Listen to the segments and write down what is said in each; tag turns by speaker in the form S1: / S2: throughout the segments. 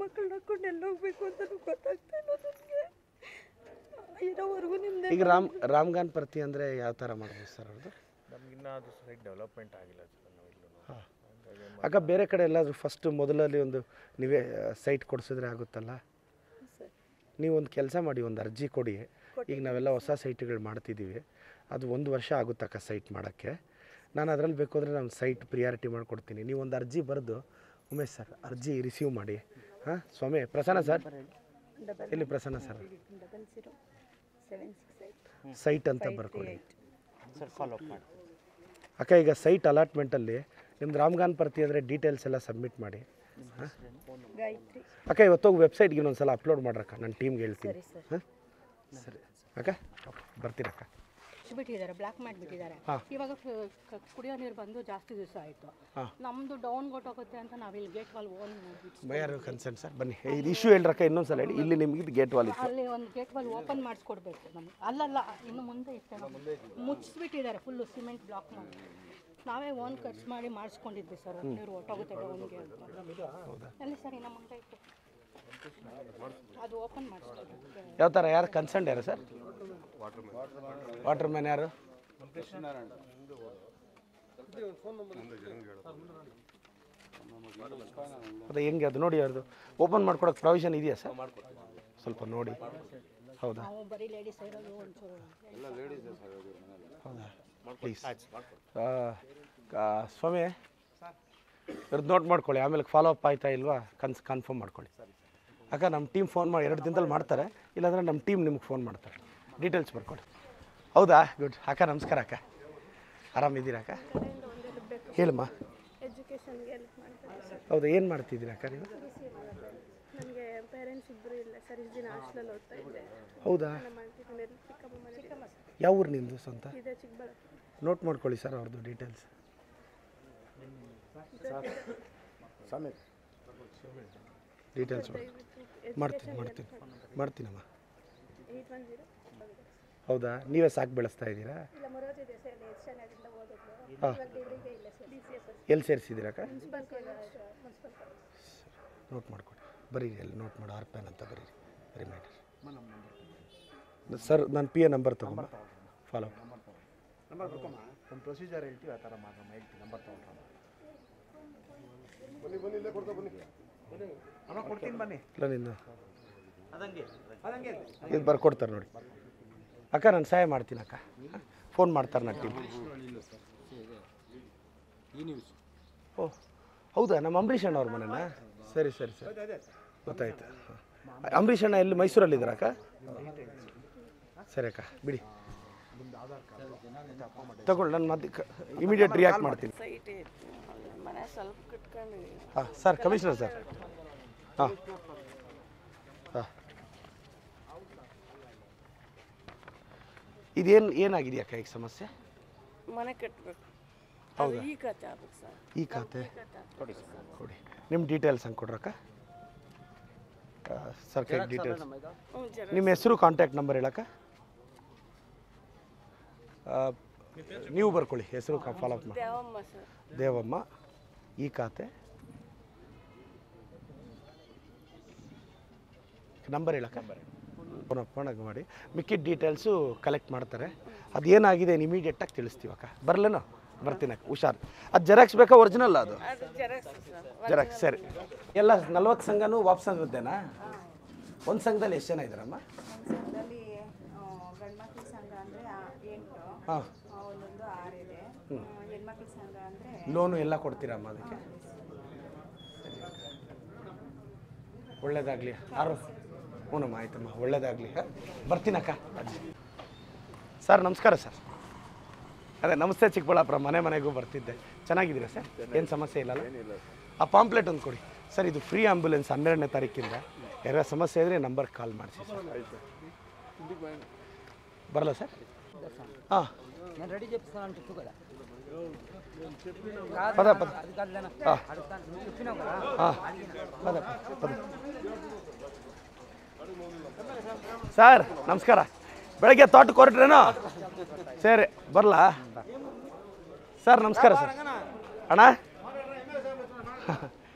S1: ಮಕ್ಕಳನ್ನ ಹಾಕೊಂಡು ಎಲ್ಲ ಹೋಗ್ಬೇಕು ಅಂತಲೂ ಗೊತ್ತಾಗ್ತಾ ಇಲ್ಲ ನನಗೆ. ಇರೋವರೆಗೂ ನಿಮ್ಮದೇ.
S2: ಈಗ ರಾಮ್ಗಾನ್ ಪ್ರತಿ ಅಂದರೆ ಯಾವ ಥರ ಮಾಡ್ಬೋದು ಸರ್ ಅವ್ರದ್ದು?
S3: ನಮಗಿನ್ನ ಅದು ಸೈಟ್ ಡೆವಲಪ್ಮೆಂಟ್ ಆಗಿಲ್ಲ ಸರ್ ನಾವು ಇಲ್ಲೂ.
S2: ಹಾಂ, ಅಕ್ಕ ಬೇರೆ ಕಡೆ ಎಲ್ಲಾದರೂ ಫಸ್ಟ್ ಮೊದಲಲ್ಲಿ ಒಂದು ನೀವೇ ಸೈಟ್ ಕೊಡಿಸಿದ್ರೆ ಆಗುತ್ತಲ್ಲ? ನೀವು ಒಂದು ಕೆಲಸ ಮಾಡಿ, ಒಂದು ಅರ್ಜಿ ಕೊಡಿ. ಈಗ ನಾವೆಲ್ಲ ಹೊಸ ಸೈಟ್ಗಳು ಮಾಡ್ತಿದ್ದೀವಿ, ಅದು 1 ವರ್ಷ ಆಗುತ್ತಕ್ಕ ಸೈಟ್ ಮಾಡೋಕ್ಕೆ. ನಾನು ಅದರಲ್ಲಿ ಬೇಕಾದರೆ ನಾನು ಸೈಟ್ ಪ್ರಿಯಾರಿಟಿ ಮಾಡಿಕೊಡ್ತೀನಿ. ನೀವು ಒಂದು ಅರ್ಜಿ ಬರೆದು ಉಮೇಶ್ ಸರ್ ಅರ್ಜಿ ರಿಸೀವ್ ಮಾಡಿ. ಹಾಂ ಸ್ವಾಮಿ, ಪ್ರಸನ್ನ ಸರ್ ಎಲ್ಲಿ? ಪ್ರಸನ್ನ ಸರ್ ಸೈಟ್ ಅಂತ ಬರ್ಕೊಳ್ಳಿ
S4: ಸರ್, ಫಾಲೋ ಅಪ್ ಮಾಡಿ.
S2: ಅಕ್ಕ ಈಗ ಸೈಟ್ ಅಲಾಟ್ಮೆಂಟಲ್ಲಿ ನಿಮ್ದು ರಾಮ್ಗಾನ್ ಪ್ರತಿ ಅಂದರೆ ಡೀಟೇಲ್ಸ್ ಎಲ್ಲ ಸಬ್ಮಿಟ್ ಮಾಡಿ. ಅಕ್ಕ ಇವತ್ತೋಗಿ ವೆಬ್ಸೈಟ್ಗೆ ಇನ್ನೊಂದು ಸಲ ಅಪ್ಲೋಡ್ ಮಾಡ್ರಕ್ಕ, ನನ್ನ ಟೀಮ್ಗೆ ಹೇಳ್ತೀನಿ. ಹಾಂ ಸರಿ ಅಕ್ಕ, ಬರ್ತೀರಕ್ಕ.
S5: ಬಿಟ್ಟಿದ್ದಾರೆ, ಬ್ಲಾಕ್ ಮಾಡಿಬಿಟ್ಟಿದ್ದಾರೆ. ಇವಾಗ ಕುಡಿಯೋ ನೀರು ಬಂದು ಜಾಸ್ತಿ ದಿವಸ ಆಯಿತು. ನಮ್ಮದು ಡೌನ್ ಗೊತ್ತಾಗುತ್ತೆ ಅಂತ ನಾವಿಲ್ಲಿ ಗೇಟ್ ವಾಲ್ ಓನ್
S2: ಬೈಯಾರು ಕನ್ಸರ್ನ್ ಸರ್, ಬನ್ನಿ ಇದು ಇಶ್ಯೂ ಹೇಳ್ರಕ್ಕ. ಇನ್ನೊಂದು ಸಲ ಹೇಳಿ. ಇಲ್ಲಿ ನಿಮಗೆ ಗೇಟ್ ವಾಲ್ ಇತ್ತು,
S5: ಅಲ್ಲಿ ಒಂದು ಗೇಟ್ ವಾಲ್ ಓಪನ್ ಮಾಡಿಸ್ಕೊಡ್ಬೇಕು ನಮ್ಗೆ. ಅಲ್ಲಲ್ಲ, ಇನ್ನು ಮುಂದೆ ಇತ್ತು, ಮುಚ್ಚಿಬಿಟ್ಟಿದ್ದಾರೆ ಫುಲ್ಲು ಸಿಮೆಂಟ್ ಬ್ಲಾಕ್ ಮಾಡಿ. ನಾವೇ ಓನ್ ಖರ್ಚು ಮಾಡಿ ಮಾಡಿಸ್ಕೊಂಡಿದ್ವಿ ಸರ್. ನೀರು ಹೊಟ್ಟೋಗುತ್ತೆ ಡೌನ್ಗೆ ಅಂತ. ಅಲ್ಲಿ ಸರ್ ಇನ್ನು ಮುಂದೆ ಇತ್ತು, ಅದು ಓಪನ್ ಮಾಡಿಸ್ಕೊಡ್ಬೇಕು.
S2: ಯಾವ ಥರ? ಯಾರು ಕನ್ಸರ್ನ್ ಯಾರು ಸರ್? ವಾಟರ್ ಮ್ಯಾನ್ ಯಾರು? ಅದೇ ಹೆಂಗೆ ಅದು ನೋಡಿ, ಅದು ಓಪನ್ ಮಾಡ್ಕೊಡೋಕೆ ಪ್ರಾವಿಷನ್ ಇದೆಯಾ ಸರ್? ಸ್ವಲ್ಪ ನೋಡಿ. ಹೌದಾ ಹೌದಾ? ಪ್ಲೀಸ್ ಸ್ವಾಮಿ ಇವ್ರದ್ದು ನೋಟ್ ಮಾಡ್ಕೊಳ್ಳಿ, ಆಮೇಲೆ ಫಾಲೋ ಅಪ್ ಆಯ್ತಾ ಇಲ್ವಾ ಕನ್ಫರ್ಮ್ ಮಾಡ್ಕೊಳ್ಳಿ. ಅಕ್ಕ ನಮ್ಮ ಟೀಮ್ ಫೋನ್ ಮಾಡಿ 2 ದಿನದಲ್ಲಿ ಮಾಡ್ತಾರೆ, ಇಲ್ಲಾಂದರೆ ನಮ್ಮ ಟೀಮ್ ನಿಮ್ಗೆ ಫೋನ್ ಮಾಡ್ತಾರೆ. ಡೀಟೇಲ್ಸ್ ಬರ್ಕೊಳ್ಳಿ. ಹೌದಾ? ಗುಡ್. ಅಕ್ಕ ನಮಸ್ಕಾರ. ಅಕ್ಕ ಆರಾಮಿದ್ದೀರಾ? ಅಕ್ಕ ಹೇಳಮ್ಮ.
S1: ಎಜುಕೇಷನ್ಗೆ ಹೆಲ್ಪ್ ಮಾಡ್ತಾರೆ.
S2: ಹೌದಾ? ಏನು ಮಾಡ್ತಿದ್ದೀರಾ ಅಕ್ಕ ನೀವು?
S1: ನನಗೆ ಪೇರೆಂಟ್ಸ್ ಇಬ್ಬರು ಇಲ್ಲ ಸರ್, ಇಷ್ಟು ದಿನ ಹಾಸ್ಟೆಲಲ್ಲಿ ಓದ್ತಾ ಇದ್ದೆ.
S2: ಹೌದಾ? ಯಾವ ಊರು ನಿಮ್ಮದು ಸ್ವಂತ?
S1: ಇದೆ ಚಿಕ್ಕಬಳ್ಳಾಪುರ.
S2: ನೋಟ್ ಮಾಡ್ಕೊಳ್ಳಿ ಸರ್ ಅವ್ರದ್ದು ಡೀಟೇಲ್ಸ್. ಡೀಟೇಲ್ಸ್ ಮಾಡ್ತೀನಮ್ಮ.
S1: 810.
S2: ಹೌದಾ? ನೀವೇ ಸಾಕು ಬೆಳೆಸ್ತಾ ಇದ್ದೀರಾ? ಹಾಂ, ಎಲ್ಲಿ ಸೇರಿಸಿದ್ದೀರಕ್ಕ? ನೋಟ್ ಮಾಡ್ಕೊಡಿ, ಬರೀರಿ. ಅಲ್ಲಿ ನೋಟ್ ಮಾಡಿ, RPN ಅಂತ ಬರೀರಿ, ರಿಮೈಂಡರ್. ಸರ್ ನಾನು PA ನಂಬರ್ ತೊಗೊಂಬ, ಫಾಲೋ ಅಪ್
S4: ಒಂದು ಪ್ರೊಸೀಜರ್ ಹೇಳ್ತೀವಿ, ಆ ಥರ ಮಾಡೋಣ. ಹೇಳ್ತೀವಿ, ನಂಬರ್ ತೊಗೊಂಡ್ರೆ ಕೊಡ್ತೀನಿ ಬನ್ನಿ.
S2: ಇಲ್ಲ ನಿಂದು ಇದು ಬರ್ಕೊಡ್ತಾರೆ ನೋಡಿ. ಅಕ್ಕ ನಾನು ಸಹಾಯ ಮಾಡ್ತೀನಿ ಅಕ್ಕ, ಫೋನ್ ಮಾಡ್ತಾರೆ ನನ್ನ ಟೀಮ್. ಓ ಹೌದಾ? ನಮ್ಮ ಅಂಬರೀಷ್ ಅಣ್ಣ ಅವ್ರ ಮನೆನಾ? ಸರಿ ಸರಿ ಸರಿ, ಗೊತ್ತಾಯ್ತು. ಅಂಬರೀಷ್ ಅಣ್ಣ ಎಲ್ಲಿ ಮೈಸೂರಲ್ಲಿದ್ದೀರಾ ಅಕ್ಕ? ಸರಿ ಅಕ್ಕ, ಬಿಡಿ ತಗೊಳ್ಳಿ, ನಾನು ಮತ್ತೆ ಇಮಿಡಿಯೇಟ್ ರಿಯಾಕ್ಟ್ ಮಾಡ್ತೀನಿ. ಹಾಂ ಸರ್, ಕಮಿಷನರ್ ಸರ್. ಹಾಂ ಹಾಂ, ಏನಾಗಿದೆಯಾ ಅಕ್ಕ ಈಗ ಸಮಸ್ಯೆ?
S1: ಮನೆ ಕಟ್ಟಬೇಕು.
S2: ಹೌದಾ? ಈ ಖಾತೆ ಕೊಡಿ. ನಿಮ್ಮ ಡೀಟೇಲ್ಸ್ ಹಂಗೆ ಕೊಡ್ರಕ್ಕ. ಸರ್ ಕೈ ಡೀಟೇಲ್ಸ್, ನಿಮ್ಮ ಹೆಸರು, ಕಾಂಟ್ಯಾಕ್ಟ್ ನಂಬರ್ ಹೇಳಕ್ಕ. ನೀವು ಬರ್ಕೊಳ್ಳಿ ಹೆಸರು, ಫಾಲೋ ಅಪ್ ಮಾಡಿ. ದೇವಮ್ಮ, ಈ ಖಾತೆ ನಂಬರ್ ಹೇಳಕ್ಕ. ಫೋನಾಗ ಮಾಡಿ ಮಿಕ್ಕಿದ ಡೀಟೇಲ್ಸು ಕಲೆಕ್ಟ್ ಮಾಡ್ತಾರೆ. ಅದೇನಾಗಿದೆ ಇಮಿಡಿಯೇಟಾಗಿ ತಿಳಿಸ್ತೀವಕ್ಕ. ಬರಲೇನೋ? ಬರ್ತೀನಕ್ಕ, ಹುಷಾರು. ಅದು ಜೆರಾಕ್ಸ್ ಬೇಕಾ ಒರಿಜಿನಲ್? ಅದು ಜೆರಾಕ್ಸ್. ಸರಿ. ಎಲ್ಲ 40 ಸಂಘನೂ ವಾಪಸ್ ಆಗುತ್ತೇನಾ? ಒಂದು ಸಂಘದಲ್ಲಿ ಎಷ್ಟು ಜನ ಇದ್ದಾರಮ್ಮ?
S6: ಗಂಡ್ಮಕ್ಳ ಸಂಘ ಅಂದರೆ 8,
S2: ಹಾಂ,
S6: ಒಂದೊಂದು 6 ಇದೆ. ಹೆಣ್ಮಕ್ಳ ಸಂಘ ಅಂದರೆ
S2: ಲೋನು ಎಲ್ಲ ಕೊಡ್ತೀರಮ್ಮ ಅದಕ್ಕೆ? ಒಳ್ಳೇದಾಗಲಿ. ಹ್ಞೂನಮ್ಮ, ಆಯ್ತಮ್ಮ, ಒಳ್ಳೇದಾಗಲಿ. ಬರ್ತೀನಕ್ಕ. ಸರ್ ನಮಸ್ಕಾರ ಸರ್. ಅದೇ ನಮಸ್ತೆ ಚಿಕ್ಕಬಳ್ಳಾಪುರ, ಮನೆಗೂ ಬರ್ತಿದ್ದೆ. ಚೆನ್ನಾಗಿದ್ದೀರಾ ಸರ್? ಏನು ಸಮಸ್ಯೆ ಇಲ್ಲಲ್ಲ? ಆ ಪಾಂಪ್ಲೆಟ್ ಒಂದು ಕೊಡಿ ಸರ್. ಇದು ಫ್ರೀ ಆಂಬ್ಯುಲೆನ್ಸ್ 12ನೇ ತಾರೀಕಿಂದ. ಯಾರ ಸಮಸ್ಯೆ ಇದ್ದರೆ ನಂಬರ್ಗೆ ಕಾಲ್ ಮಾಡಿಸಿ ಸರ್. ಬರಲ್ಲ ಸರ್? ಹಾಂ, ಪದ ಪದ. ಹಾಂ ಹಾಂ, ಪದ ಪದ. ಸರ್ ನಮಸ್ಕಾರ. ಬೆಳಗ್ಗೆ ತೋಟಕ್ಕೆ ಹೊರಟ್ರೇನೋ? ಸರಿ, ಬರಲಾ ಸರ್? ನಮಸ್ಕಾರ ಸರ್. ಅಣ್ಣ,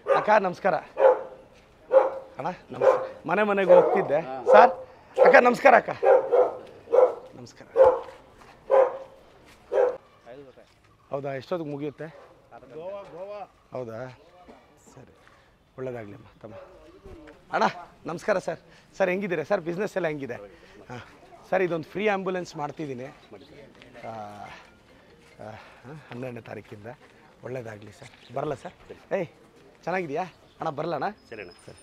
S2: ಅಕ್ಕ ನಮಸ್ಕಾರ. ಅಣ್ಣ ನಮಸ್ಕಾರ. ಮನೆಗೆ ಹೋಗ್ತಿದ್ದೆ ಸರ್. ಅಕ್ಕ ನಮಸ್ಕಾರ. ಅಕ್ಕ ನಮಸ್ಕಾರ. ಹೌದಾ, ಎಷ್ಟೊತ್ತಿಗೆ ಮುಗಿಯುತ್ತೆ? ಹೌದಾ, ಸರಿ, ಒಳ್ಳೇದಾಗಲಿ ಅಮ್ಮ ತಮ್ಮ. ಅಣ್ಣ ನಮಸ್ಕಾರ ಸರ್. ಸರ್ ಹೆಂಗಿದ್ದೀರಾ ಸರ್? ಬಿಸ್ನೆಸ್ ಎಲ್ಲ ಹೆಂಗಿದೆ? ಹಾಂ ಸರ್, ಇದೊಂದು ಫ್ರೀ ಆ್ಯಂಬುಲೆನ್ಸ್ ಮಾಡ್ತಿದ್ದೀನಿ 12ನೇ ತಾರೀಕಿಂದ. ಒಳ್ಳೇದಾಗಲಿ ಸರ್. ಬರಲ್ಲ ಸರ್? ಏಯ್ ಚೆನ್ನಾಗಿದೆಯಾ ಅಣ್ಣ? ಬರಲ್ಲ ಅಣ್ಣ? ಸರಿ ಅಣ್ಣ. ಸರಿ.